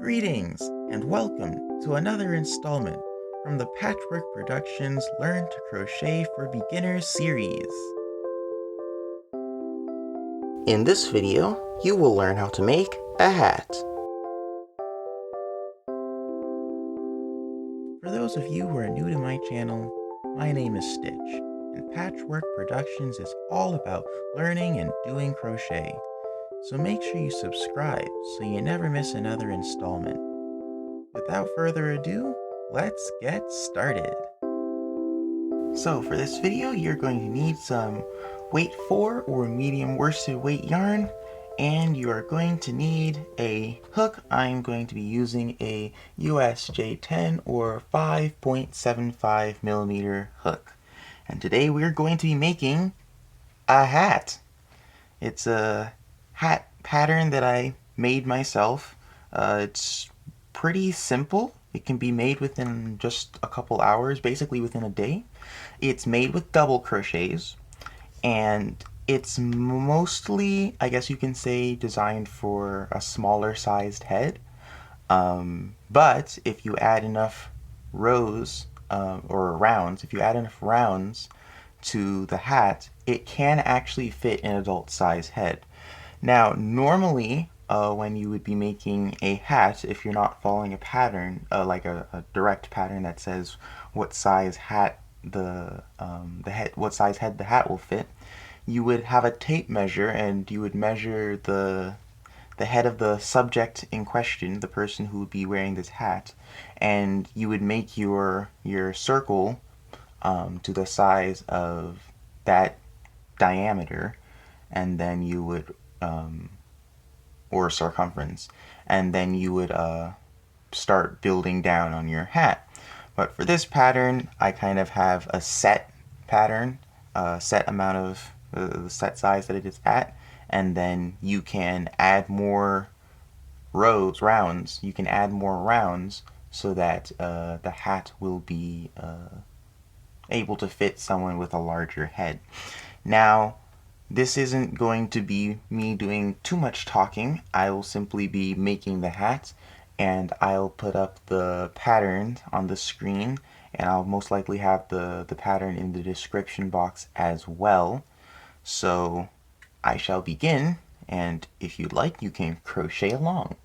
Greetings and welcome to another installment from the Patchwork Productionz Learn to Crochet for Beginners series. In this video, you will learn how to make a hat. For those of you who are new to my channel, my name is Stitch, and Patchwork Productionz is all about learning and doing crochet. So make sure you subscribe so you never miss another installment. Without further ado, let's get started. So for this video, you're going to need some weight 4 or medium worsted weight yarn, and you are going to need a hook. I'm going to be using a USJ10 or 5.75 millimeter hook. And today we're going to be making a hat. It's a hat pattern that I made myself. It's pretty simple. It can be made within just a couple hours, basically within a day. It's made with double crochets, and it's mostly, I guess you can say, designed for a smaller sized head. But if you add enough rows or rounds, if you add enough rounds to the hat, it can actually fit an adult size head. Now, normally, when you would be making a hat, if you're not following a pattern, like a direct pattern that says what size hat what size head the hat will fit, you would have a tape measure, and you would measure the head of the subject in question, the person who would be wearing this hat, and you would make your circle to the size of that diameter, and then you would or circumference, and then you would start building down on your hat. But for this pattern, I kind of have a set pattern, set amount of the set size that it is at, and then you can add more rounds. You can add more rounds so that the hat will be able to fit someone with a larger head. Now, this isn't going to be me doing too much talking. I will simply be making the hat, and I'll put up the pattern on the screen, and I'll most likely have the pattern in the description box as well. So I shall begin, and if you'd like, you can crochet along.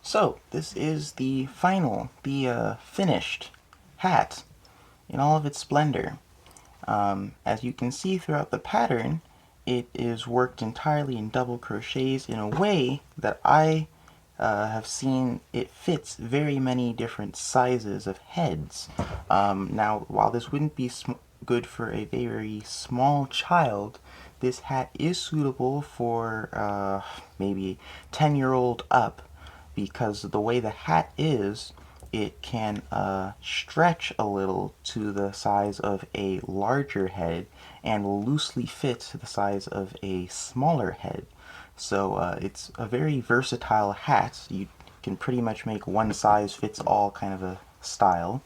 So this is the finished hat in all of its splendor. As you can see throughout the pattern, it is worked entirely in double crochets in a way that I have seen it fits very many different sizes of heads. Now, while this wouldn't be good for a very small child, this hat is suitable for maybe 10-year-old up, because the way the hat is, it can stretch a little to the size of a larger head and will loosely fit to the size of a smaller head. So it's a very versatile hat. You can pretty much make one size fits all kind of a style.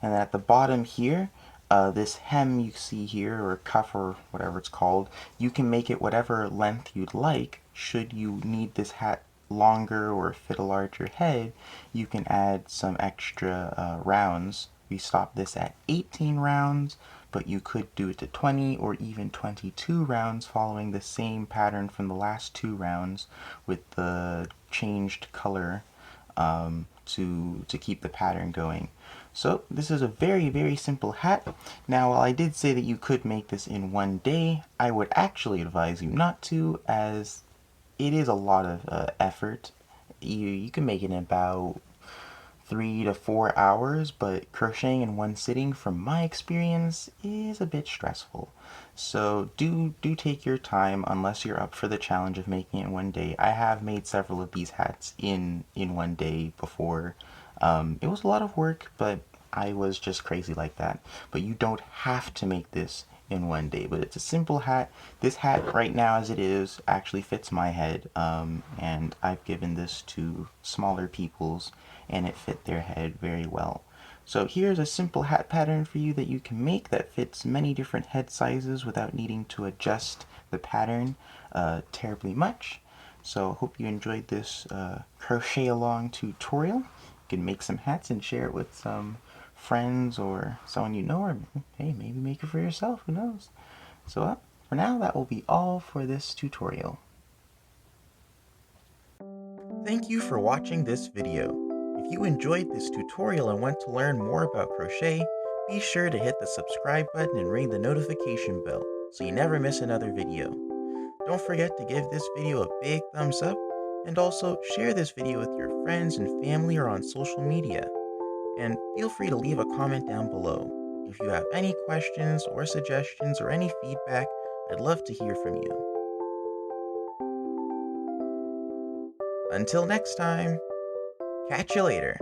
And then at the bottom here, this hem you see here, or cuff or whatever it's called, you can make it whatever length you'd like. Should you need this hat longer or fit a larger head, you can add some extra rounds. We stopped this at 18 rounds, but you could do it to 20 or even 22 rounds, following the same pattern from the last 2 rounds with the changed color to keep the pattern going. So this is a very simple hat. Now, while I did say that you could make this in one day, I would actually advise you not to, as it is a lot of effort. You can make it in about 3 to 4 hours, but crocheting in one sitting, from my experience, is a bit stressful. So do take your time, unless you're up for the challenge of making it in one day. I have made several of these hats in one day before. It was a lot of work, but I was just crazy like that. But you don't have to make this in one day, but it's a simple hat. This hat right now as it is actually fits my head, and I've given this to smaller people's and it fit their head very well. So here's a simple hat pattern for you that you can make that fits many different head sizes without needing to adjust the pattern terribly much. So I hope you enjoyed this crochet-along tutorial. You can make some hats and share it with some friends or someone you know, or hey, maybe make it for yourself, who knows. So for now, that will be all for this tutorial. Thank you for watching this video. If you enjoyed this tutorial and want to learn more about crochet, be sure to hit the subscribe button and ring the notification bell so you never miss another video. Don't forget to give this video a big thumbs up, and also share this video with your friends and family or on social media. And feel free to leave a comment down below. If you have any questions or suggestions or any feedback, I'd love to hear from you. Until next time, catch you later.